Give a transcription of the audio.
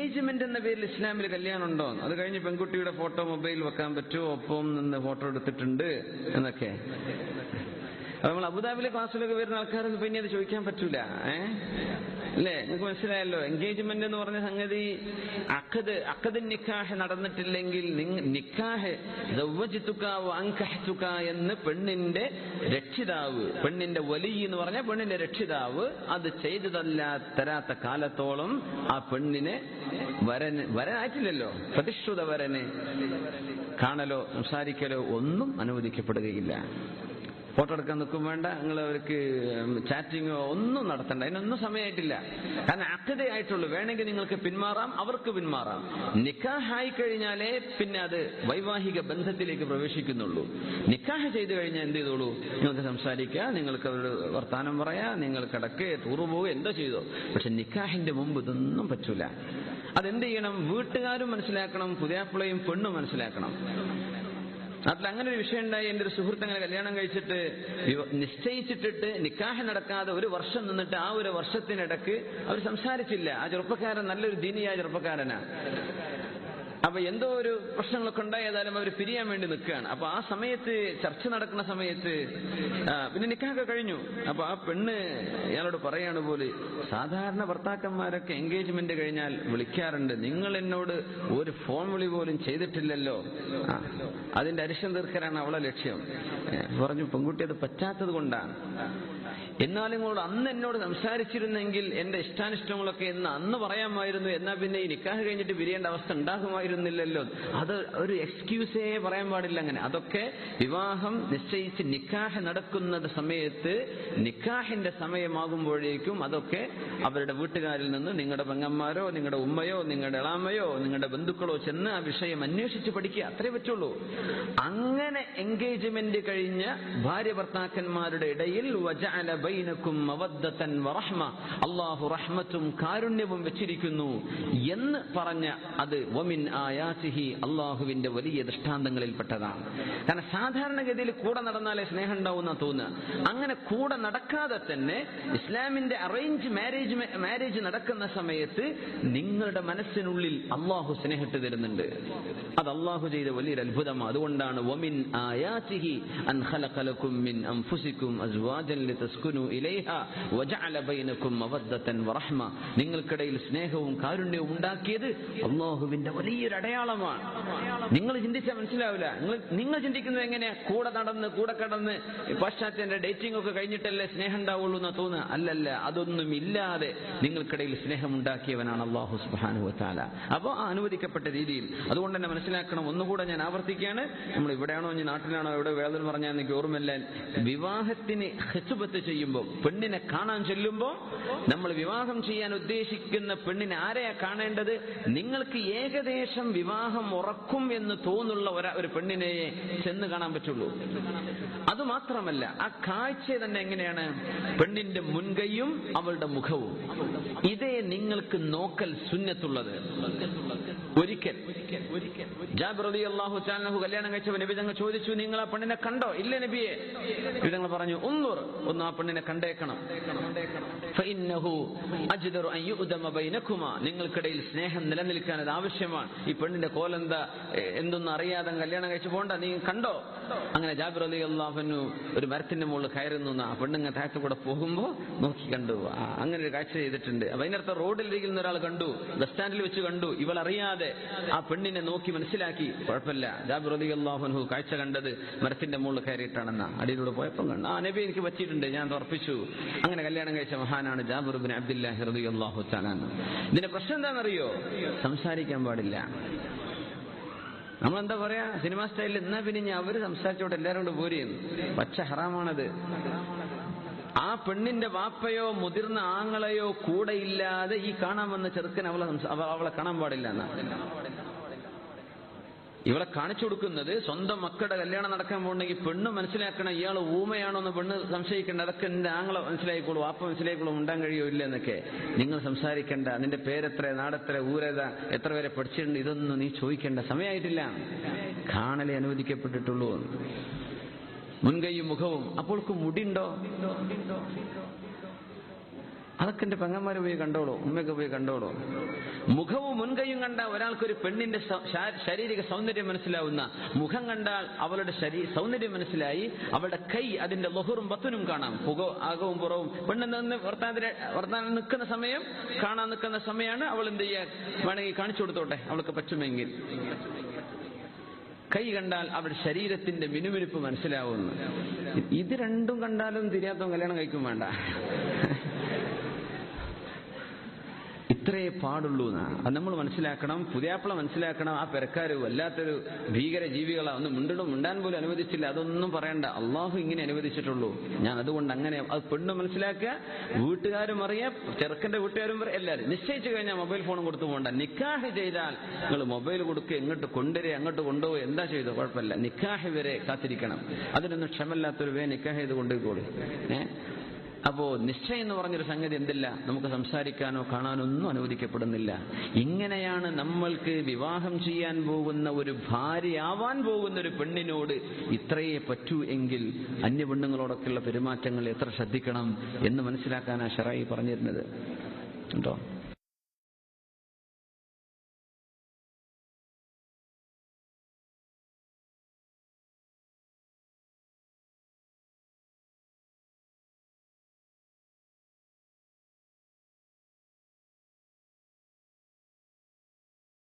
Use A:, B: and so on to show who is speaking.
A: Engagement എന്ന പേരിൽ ഇസ്ലാമിൽ കല്യാണം ഉണ്ടോ? അത് കഴിഞ്ഞ് പെൺകുട്ടിയുടെ ഫോട്ടോ മൊബൈൽ വെക്കാൻ പറ്റുമോ, ഒപ്പം നിന്ന് ഫോട്ടോ എടുത്തിട്ടുണ്ട് എന്നൊക്കെ. അപ്പൊ നമ്മൾ അബുദാബിയിലെ ക്ലാസ്സിലൊക്കെ വരുന്ന ആൾക്കാർക്ക് പിന്നെ അത് ചോദിക്കാൻ പറ്റൂല. അല്ലേ? നിങ്ങൾക്ക് മനസ്സിലായല്ലോ. എൻഗേജ്മെന്റ് എന്ന് പറഞ്ഞ സംഗതി അഖദ് നിക്കാഹ് നടന്നിട്ടില്ലെങ്കിൽ നിക്കാഹ് എന്ന് പെണ്ണിന്റെ രക്ഷിതാവ്, പെണ്ണിന്റെ വലി എന്ന് പറഞ്ഞ പെണ്ണിന്റെ രക്ഷിതാവ് അത് ചെയ്തു തരാത്ത കാലത്തോളം ആ പെണ്ണിനെ വരനായിട്ടില്ലല്ലോ, പ്രതിശ്രുത വരന് കാണലോ സംസാരിക്കലോ ഒന്നും അനുവദിക്കപ്പെടുകയില്ല. ഫോട്ടോ എടുക്കാൻ നിൽക്കും വേണ്ട, നിങ്ങൾ അവർക്ക് ചാറ്റിങ്ങോ ഒന്നും നടത്തണ്ട, അതിനൊന്നും സമയമായിട്ടില്ല. കാരണം അഖദേ ആയിട്ടുള്ളൂ. വേണമെങ്കിൽ നിങ്ങൾക്ക് പിന്മാറാം, അവർക്ക് പിന്മാറാം. നിക്കാഹായി കഴിഞ്ഞാലേ പിന്നെ അത് വൈവാഹിക ബന്ധത്തിലേക്ക് പ്രവേശിക്കുന്നുള്ളൂ. നിക്കാഹ് ചെയ്തു കഴിഞ്ഞാൽ എന്ത് ചെയ്തോളൂ, നിങ്ങൾക്ക് സംസാരിക്കുക, നിങ്ങൾക്ക് അവരുടെ വർത്താനം പറയാ, നിങ്ങൾ കിടക്ക് ടൂറ് പോവുക, എന്തോ ചെയ്തോ. പക്ഷെ നിക്കാഹിന്റെ മുമ്പ് ഇതൊന്നും പറ്റൂല. അതെന്ത് ചെയ്യണം? വീട്ടുകാരും മനസ്സിലാക്കണം, പുതിയാപ്പിളയും പെണ്ണും മനസ്സിലാക്കണം. നാട്ടിൽ അങ്ങനെ ഒരു വിഷയം ഉണ്ടായി. എന്റെ ഒരു സുഹൃത്ത് അങ്ങനെ കല്യാണം കഴിച്ചിട്ട് നിശ്ചയിച്ചിട്ടിട്ട് നിക്കാഹ് നടക്കാതെ ഒരു വർഷം നിന്നിട്ട് ആ ഒരു വർഷത്തിനിടക്ക് അവർ സംസാരിച്ചില്ല. ആ ചെറുപ്പക്കാരൻ നല്ലൊരു ദീനിയായ ചെറുപ്പക്കാരനാ. അപ്പൊ എന്തോ ഒരു പ്രശ്നങ്ങളൊക്കെ ഉണ്ടായതാലും അവർ പിരിയാൻ വേണ്ടി നിൽക്കുകയാണ്. അപ്പൊ ആ സമയത്ത് ചർച്ച നടക്കുന്ന സമയത്ത് പിന്നെ നിക്കാഹ് കഴിഞ്ഞു. അപ്പൊ ആ പെണ്ണ് ഇയാളോട് പറയാണ് പോലെ, സാധാരണ ഭർത്താക്കന്മാരൊക്കെ എൻഗേജ്മെന്റ് കഴിഞ്ഞാൽ വിളിക്കാറുണ്ട്, നിങ്ങൾ എന്നോട് ഒരു ഫോൺ വിളി പോലും ചെയ്തിട്ടില്ലല്ലോ. അതിന്റെ അരിശം തീർക്കലാണ് അവളെ ലക്ഷ്യം. പറഞ്ഞു, പെൺകുട്ടി അത് പറ്റാത്തത് കൊണ്ടാണ്. എന്നാലും നിങ്ങളോട് അന്ന് എന്നോട് സംസാരിച്ചിരുന്നെങ്കിൽ എന്റെ ഇഷ്ടാനിഷ്ടങ്ങളൊക്കെ എന്ന് അന്ന് പറയാമായിരുന്നു. എന്നാ പിന്നെ ഈ നിക്കാഹ് കഴിഞ്ഞിട്ട് പിരിയേണ്ട അവസ്ഥ ഉണ്ടാകുമായിരുന്നില്ലല്ലോ. അത് ഒരു എക്സ്ക്യൂസേ പറയാൻ പാടില്ല. അങ്ങനെ അതൊക്കെ വിവാഹം നിശ്ചയിച്ച് നിക്കാഹ് നടക്കുന്ന സമയത്ത്, നിക്കാഹിന്റെ സമയമാകുമ്പോഴേക്കും അതൊക്കെ അവരുടെ വീട്ടുകാരിൽ നിന്ന് നിങ്ങളുടെ പെങ്ങന്മാരോ നിങ്ങളുടെ ഉമ്മയോ നിങ്ങളുടെ ഇളാമയോ നിങ്ങളുടെ ബന്ധുക്കളോ ചെന്ന് ആ വിഷയം അന്വേഷിച്ച് പഠിക്കുക. അത്രേ പറ്റുള്ളൂ. അങ്ങനെ എൻഗേജ്മെന്റ് കഴിഞ്ഞ ഭാര്യ ഭർത്താക്കന്മാരുടെ ഇടയിൽ വജഅല ബൈനകും മവദ്ദതൻ വറഹ്മ, അല്ലാഹു റഹ്മത്തും കാരുണ്യവും വെച്ചിരിക്കുന്നു എന്ന് പറഞ്ഞ അത് വമിൻ ആയാതിഹി, അല്ലാഹുവിന്റെ വലിയ ദൃഷ്ടാന്തങ്ങളിൽപ്പെട്ടതാണ്. കാരണം സാധാരണഗതിയിൽ കൂടെ നടന്നാലേ സ്നേഹം ഉണ്ടാവുന്ന തോന്നുക. അങ്ങനെ കൂടെ നടക്കാതെ തന്നെ ഇസ്ലാമിന്റെ അറേഞ്ച് മാരേജ് നടക്കുന്ന സമയത്ത് നിങ്ങളുടെ മനസ്സിനുള്ളിൽ അല്ലാഹു സ്നേഹിട്ട് തരുന്നുണ്ട്. അത് അല്ലാഹു ചെയ്ത വലിയൊരു അത്ഭുതമാണ്. അതുകൊണ്ടാണ് വമിൻ ആയാതിഹി അൻ ഖലഖ ലക്കും മിൻ അൻഫുസികും അസ്വാജൻ ലിതസ്കുനു ഇലൈഹാ വജഅല ബൈനകും മവദ്ദതൻ വറഹ്മ, നിങ്ങൾക്കിടയിൽ സ്നേഹവും കാരുണ്യവും ഉണ്ടാക്കിയത് അല്ലാഹുവിന്റെ വലിയൊരു അടയാളമാണ്. നിങ്ങൾ ചിന്തിച്ചാൽ മനസ്സിലാവില്ല. നിങ്ങൾ ചിന്തിക്കുന്നത് എങ്ങനെയാ? കൂടെ നടന്ന് കൂടെ കടന്ന് പാശ്ചാത്യന്റെ ഡേറ്റിംഗ് ഒക്കെ കഴിഞ്ഞിട്ടല്ലേ സ്നേഹം ഉണ്ടാവുള്ളൂ എന്ന് തോന്നുക. അല്ലല്ല, അതൊന്നും ഇല്ലാതെ നിങ്ങൾക്കിടയിൽ സ്നേഹം ഉണ്ടാക്കിയവനാണ് അല്ലാഹു സുബ്ഹാനഹു വ തആല. അപ്പോൾ ആ അനുവദിക്കപ്പെട്ട രീതിയിൽ അതുകൊണ്ട് തന്നെ മനസ്സിലാക്കണം. ഒന്നുകൂടെ ഞാൻ ആവർത്തിക്കുകയാണ്, നമ്മൾ ഇവിടെയാണോ ഇനി നാട്ടിലാണോ എവിടെ വേദന പറഞ്ഞാൽ എനിക്ക് ഓർമ്മയില്ല. വിവാഹത്തിന് ഖുത്ബത്ത് ചെയ്യുമ്പോൾ, പെണ്ണിനെ കാണാൻ ചെല്ലുമ്പോൾ, നമ്മൾ വിവാഹം ചെയ്യാൻ ഉദ്ദേശിക്കുന്ന പെണ്ണിനെ ആരെയാ കാണേണ്ടത്? നിങ്ങൾക്ക് ഏകദേശം വിവാഹം ഉറക്കും എന്ന് തോന്നുള്ള ഒരു പെണ്ണിനെ ചെന്ന് കാണാൻ പറ്റുള്ളൂ. അതുമാത്രമല്ല, ആ കാഴ്ച തന്നെ എങ്ങനെയാണ്? പെണ്ണിന്റെ മുൻകൈയും അവളുടെ മുഖവും. ഇതേ നിങ്ങൾക്ക് നോക്കൽ സുന്നത്തുള്ളത്. ഒരിക്കൽ ജാബിർ റളിയല്ലാഹു തആല അൻഹു കല്യാണം കഴിച്ചപ്പോൾ നബി തങ്ങൾ ചോദിച്ചു, നിങ്ങൾ ആ പെണ്ണിനെ കണ്ടോ? ഇല്ല നബിയെ. നബി തങ്ങൾ പറഞ്ഞു, ഒന്ന് ആ പെണ്ണിനെ കണ്ടേക്കണം. ഫഇന്നഹു അജ്ദറു അൻ യുഅ്ദമ ബൈനകുമാ, നിങ്ങൾക്കിടയിൽ സ്നേഹം നിലനിൽക്കാൻ അത് ആവശ്യമാണ്. ഈ പെണ്ണിന്റെ കോലെന്താ എന്തൊന്നും അറിയാതെ കല്യാണം കഴിച്ചു പോകണ്ട, നീ കണ്ടോ? അങ്ങനെ ജാബിർ റളിയല്ലാഹു അൻഹു ഒരു മരത്തിന്റെ മുകളിൽ കയറുന്നു. ആ പെണ്ണുങ്ങ താഴത്ത് കൂടെ പോകുമ്പോ നോക്കി കണ്ടു. അങ്ങനെ ഒരു കാഴ്ച ചെയ്തിട്ടുണ്ട്. വൈകുന്നേരത്തെ റോഡിൽ ഇരിക്കുന്ന ഒരാൾ കണ്ടു, ബസ് സ്റ്റാൻഡിൽ വെച്ച് കണ്ടു. ഇവൾ അറിയാതെ ആ പെണ്ണിനെ നോക്കി മനസ്സിലാക്കി. കുഴപ്പമില്ല, ജാബിർ റളിയല്ലാഹു അൻഹു കാഴ്ച കണ്ടത് മരത്തിന്റെ മുകളിൽ കയറിയിട്ടാണെന്ന. അടിയിലൂടെ പോയപ്പോൾ കണ്ടു, ആ നബി എനിക്ക് പറ്റിയിട്ടുണ്ട്, ഞാൻ ഉറപ്പിച്ചു. അങ്ങനെ കല്യാണം കഴിച്ച മഹാനാണ് ജാബിർ ഇബ്നു അബ്ദുല്ലാഹി റളിയല്ലാഹു തആല. ഇതിന്റെ പ്രശ്നം എന്താണെന്നറിയോ? സംസാരിക്കാൻ പാടില്ല. നമ്മളെന്താ പറയാ, സിനിമാ സ്റ്റൈലിൽ എന്നാ പിന്നെ അവര് സംസാരിച്ചോട്ടെ, എല്ലാവരും കൊണ്ട് പോരെയും. പച്ച ഹറാമാണത്. ആ പെണ്ണിന്റെ വാപ്പയോ മുതിർന്ന ആങ്ങളെയോ കൂടെ ഇല്ലാതെ ഈ കാണാൻ വന്ന ചെറുക്കൻ അവളെ കാണാൻ പാടില്ല എന്നാ. ഇവളെ കാണിച്ചു കൊടുക്കുന്നത് സ്വന്തം മക്കളുടെ കല്യാണം നടക്കാൻ പോകണമെങ്കിൽ പെണ്ണ് മനസ്സിലാക്കണം, ഇയാൾ ഊമയാണോ എന്ന് പെണ്ണ് സംശയിക്കേണ്ട. അതൊക്കെ എന്റെ ആങ്ങളെ മനസ്സിലായിക്കോളൂ, വാപ്പ മനസ്സിലായിക്കോളൂ, ഉണ്ടാൻ കഴിയോ ഇല്ല എന്നൊക്കെ. നിങ്ങൾ സംസാരിക്കേണ്ട, നിന്റെ പേരെത്ര, നാടെത്ര, ഊരേതാ, എത്ര പേരെ പഠിച്ചിട്ടുണ്ട്, ഇതൊന്നും നീ ചോദിക്കേണ്ട. സമയമായിട്ടില്ല, കാണലേ അനുവദിക്കപ്പെട്ടിട്ടുള്ളൂ. മുൻകൈയും മുഖവും. അപ്പോൾക്ക് മുടിയുണ്ടോ? അതൊക്കെ എന്റെ പെങ്ങന്മാര് പോയി കണ്ടോളൂ, ഉമ്മയൊക്കെ പോയി കണ്ടോളൂ. മുഖവും മുൻകൈയും കണ്ട ഒരാൾക്കൊരു പെണ്ണിന്റെ ശാരീരിക സൗന്ദര്യം മനസ്സിലാവുന്ന, മുഖം കണ്ടാൽ അവളുടെ സൗന്ദര്യം മനസ്സിലായി, അവളുടെ കൈ അതിന്റെ ലൊഹറും ബത്തുനും കാണാം, അകവും പുറവും. പെണ്ണ് നിന്ന് വർത്താനം നിൽക്കുന്ന സമയം, കാണാൻ നിൽക്കുന്ന സമയമാണ്. അവൾ എന്ത് ചെയ്യാൻ വേണമെങ്കിൽ കാണിച്ചു കൊടുത്തോട്ടെ, അവൾക്ക് പറ്റുമെങ്കിൽ. കൈ കണ്ടാൽ അവരുടെ ശരീരത്തിന്റെ മിനുമിനുപ്പ് മനസ്സിലാവുന്നു. ഇത് രണ്ടും കണ്ടാലും തിരിയാത്തവൻ കല്യാണം കഴിക്കും വേണ്ട. ഇത്രയേ പാടുള്ളൂ എന്നാ. അത് നമ്മൾ മനസ്സിലാക്കണം. പുതിയാപ്പിള മനസ്സിലാക്കണം. ആ പെരക്കാര് വല്ലാത്തൊരു ഭീകര ജീവികളാ, ഒന്ന് മിണ്ടാൻ പോലും അനുവദിച്ചില്ല. അതൊന്നും പറയണ്ട, അള്ളാഹു ഇങ്ങനെ അനുവദിച്ചിട്ടുള്ളൂ. ഞാൻ അതുകൊണ്ട് അങ്ങനെ അത് പെണ്ണ് മനസ്സിലാക്കുക, വീട്ടുകാരും അറിയാം, ചെറുക്കന്റെ വീട്ടുകാരും എല്ലാവരും. നിശ്ചയിച്ചു കഴിഞ്ഞാൽ മൊബൈൽ ഫോണും കൊടുത്തു പോകണ്ട. നിക്കാഹ് ചെയ്താൽ നിങ്ങൾ മൊബൈൽ കൊടുക്കുക, എങ്ങോട്ട് കൊണ്ടുവരെ, അങ്ങോട്ട് കൊണ്ടുപോയി, എന്താ ചെയ്തോ കുഴപ്പമില്ല. നിക്കാഹ് വരെ കാത്തിരിക്കണം. അതിനൊന്നും ക്ഷമല്ലാത്തൊരു നിക്കാഹ് ചെയ്ത് കൊണ്ടുപോയിക്കോളൂ. അപ്പോ നിശ്ചയം എന്ന് പറഞ്ഞൊരു സംഗതി എന്തില്ല, നമുക്ക് സംസാരിക്കാനോ കാണാനോ ഒന്നും അനുവദിക്കപ്പെടുന്നില്ല. ഇങ്ങനെയാണ് നമ്മൾക്ക് വിവാഹം ചെയ്യാൻ പോകുന്ന ഒരു ഭാര്യയാവാൻ പോകുന്ന ഒരു പെണ്ണിനോട് ഇത്രയേ പറ്റൂ എങ്കിൽ അന്യ പെണ്ണുങ്ങളോടൊക്കെയുള്ള പെരുമാറ്റങ്ങൾ എത്ര ശ്രദ്ധിക്കണം എന്ന് മനസ്സിലാക്കാനാ ശറഈ പറഞ്ഞിരുന്നത് കേട്ടോ.